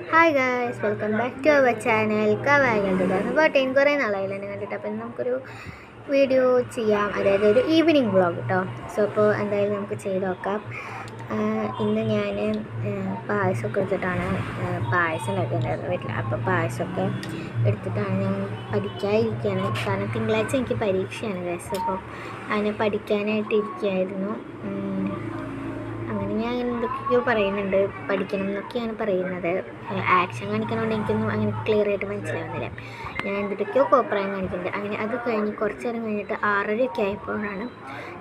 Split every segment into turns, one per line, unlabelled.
Hi guys, welcome back to our channel കവാകളുടെ പാട്ടേൻ കുറേ നാളായില്ല എന്നെ കണ്ടിട്ട്. അപ്പം നമുക്കൊരു വീഡിയോ ചെയ്യാം, അതായത് ഒരു ഈവനിങ് വ്ളോഗ് കേട്ടോ. സോ അപ്പോൾ എന്തായാലും നമുക്ക് ചെയ്ത് നോക്കാം. ഇന്ന് ഞാൻ പായസമൊക്കെ എടുത്തിട്ടാണ് പായസം ഉണ്ടാക്കിയിട്ടുണ്ടായിരുന്നത് വീട്ടിൽ. അപ്പോൾ പായസമൊക്കെ എടുത്തിട്ടാണ് ഞാൻ പഠിക്കാതിരിക്കുകയാണ്, കാരണം തിങ്കളാഴ്ച എനിക്ക് പരീക്ഷയാണ് ഗായ്സ്. അപ്പോൾ അതിനെ പഠിക്കാനായിട്ട് ഇരിക്കുകയായിരുന്നു. അങ്ങനെ ഞാൻ എന്തൊക്കെയോ പറയുന്നുണ്ട്, പഠിക്കണം എന്നൊക്കെയാണ് പറയുന്നത്. ആക്ഷൻ കാണിക്കണോണ്ട് എനിക്കൊന്നും അങ്ങനെ ക്ലിയർ ആയിട്ട് മനസ്സിലാവുന്നില്ല. ഞാൻ എന്തൊക്കെയോ കോപ്രായം കാണിക്കുന്നുണ്ട്. അങ്ങനെ അത് കഴിഞ്ഞ് കുറച്ച് നേരം കഴിഞ്ഞിട്ട് 6:30 ആയപ്പോഴാണ്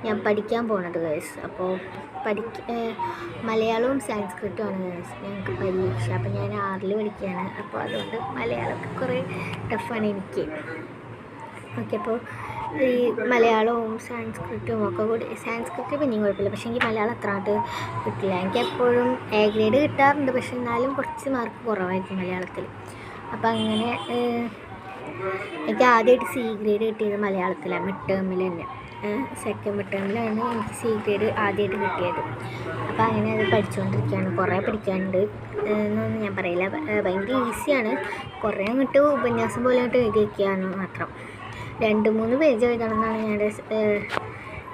ഞാൻ പഠിക്കാൻ പോകുന്നത് ഗൈസ്. അപ്പോൾ മലയാളവും സംസ്കൃതവുമാണ് ഗൈസ് ഞങ്ങൾക്ക് പരീക്ഷ. അപ്പോൾ ഞാൻ 6ൽ പഠിക്കുകയാണ്. അപ്പോൾ അതുകൊണ്ട് മലയാളമൊക്കെ കുറേ ടഫാണ് എനിക്ക്. ഓക്കെ, അപ്പോൾ ഈ മലയാളവും സംസ്കൃതവും ഒക്കെ കൂടി, സംസ്കൃതം പിന്നെയും കുഴപ്പമില്ല, പക്ഷേ എനിക്ക് മലയാളം അത്രയായിട്ട് കിട്ടില്ല. എനിക്ക് എപ്പോഴും എ ഗ്രേഡ് കിട്ടാറുണ്ട്, പക്ഷേ എന്നാലും കുറച്ച് മാർക്ക് കുറവായിരിക്കും മലയാളത്തിൽ. അപ്പോൾ അങ്ങനെ എനിക്ക് ആദ്യമായിട്ട് സി ഗ്രേഡ് കിട്ടിയത് മലയാളത്തിലാണ്, മിഡ് ടേമിൽ തന്നെ. സെക്കൻഡ് മിഡ് ടേമിലാണ് എനിക്ക് സി ഗ്രേഡ് ആദ്യമായിട്ട് കിട്ടിയത്. അപ്പോൾ അങ്ങനെ അത് പഠിച്ചുകൊണ്ടിരിക്കുകയാണ്. കുറേ പഠിക്കാനുണ്ട് എന്നൊന്നും ഞാൻ പറയില്ല, ഭയങ്കര ഈസിയാണ്. കുറേ അങ്ങോട്ട് ഉപന്യാസം പോലെ അങ്ങോട്ട് എഴുതി വയ്ക്കുകയാണ് മാത്രം. 2-3 പേജ് എഴുതണമെന്നാണ് ഞങ്ങളുടെ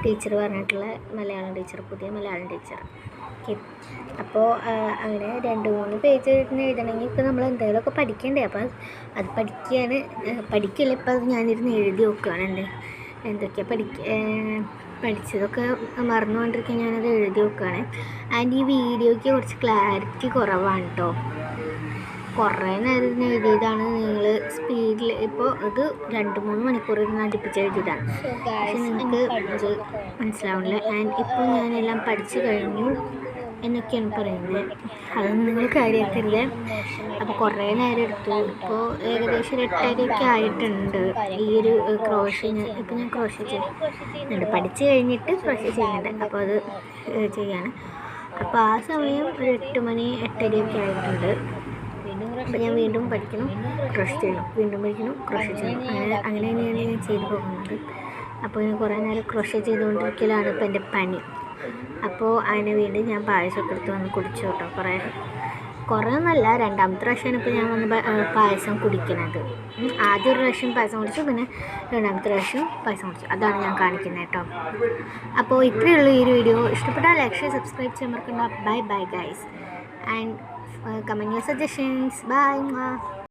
ടീച്ചർ പറഞ്ഞിട്ടുള്ള, മലയാളം ടീച്ചർ, പുതിയ മലയാളം ടീച്ചർ. ഓക്കെ, അപ്പോൾ അങ്ങനെ 2-3 പേജ് എഴുതണമെങ്കിൽ ഇപ്പോൾ നമ്മൾ എന്തെങ്കിലുമൊക്കെ പഠിക്കണ്ടേ. അപ്പോൾ അത് പഠിക്കില്ല, ഇപ്പോൾ അത് ഞാനിരുന്ന് എഴുതി നോക്കുകയാണ്. എന്തൊക്കെയാണ് പഠിച്ചതൊക്കെ മറന്നുകൊണ്ടിരിക്കാൻ ഞാനത് എഴുതി നോക്കുകയാണ്. ആൻഡ് ഈ വീഡിയോയ്ക്ക് കുറച്ച് ക്ലാരിറ്റി കുറവാണ് കേട്ടോ. കുറേ നേരം എഴുതിയതാണ്, നിങ്ങൾ സ്പീഡിൽ ഇപ്പോൾ അത് 2-3 മണിക്കൂർ ഇരുന്ന് അടുപ്പിച്ച് എഴുതിയതാണ്, പക്ഷെ നിങ്ങൾക്ക് അത് മനസ്സിലാവില്ല. ആൻഡ് ഇപ്പോൾ ഞാനെല്ലാം പഠിച്ചു കഴിഞ്ഞു എന്നൊക്കെയാണ് പറയുന്നത്, അതൊന്നും നിങ്ങൾ കാര്യമാക്കില്ല. അപ്പോൾ കുറേ നേരം എടുത്തു. ഇപ്പോൾ ഏകദേശം 8:30 ആയിട്ടുണ്ട്. ഈ ഒരു ക്രോഷ്യ ഇപ്പോൾ ഞാൻ ക്രോഷ്യ ചെയ്യുന്നുണ്ട്, പഠിച്ചു കഴിഞ്ഞിട്ട് ക്രോഷ്യ ചെയ്യുന്നുണ്ട്. അപ്പോൾ അത് ചെയ്യാണ്. അപ്പോൾ ആ സമയം ഒരു 8 മണി 8:30 ആയിട്ടുണ്ട്. അപ്പോൾ ഞാൻ വീണ്ടും പഠിക്കണം, ക്രോഷ്യ ചെയ്യണം, വീണ്ടും പഠിക്കണം, ക്രോഷ്യ ചെയ്യണം. അങ്ങനെ തന്നെയാണ് ഞാൻ ചെയ്തു പോകുന്നത്. അപ്പോൾ ഞാൻ കുറേ നേരം ക്രോഷ്യ ചെയ്തുകൊണ്ടിരിക്കലാണ് ഇപ്പോൾ എൻ്റെ പണി. അപ്പോൾ അതിന് വേണ്ടി ഞാൻ പായസമൊക്കെ എടുത്ത് വന്ന് കുടിച്ചു കേട്ടോ. കുറേ ഒന്നല്ല, 2ാമത്തെ പ്രാവശ്യമാണ് ഇപ്പോൾ ഞാൻ വന്ന് പായസം കുടിക്കുന്നത്. ആദ്യം ഒരു പ്രാവശ്യം പായസം കുടിച്ചു, പിന്നെ 2ാമത്തെ പ്രാവശ്യം പായസം കുടിച്ചു. അതാണ് ഞാൻ കാണിക്കുന്നത് കേട്ടോ. അപ്പോൾ ഇത്രയേ ഉള്ളൂ ഈ ഒരു വീഡിയോ. ഇഷ്ടപ്പെട്ടാൽ ലൈക്ക്, ഷെയർ, സബ്സ്ക്രൈബ് ചെയ്യാൻ മറക്കണ്ട. Bye bye guys, and comment your suggestions. Bye.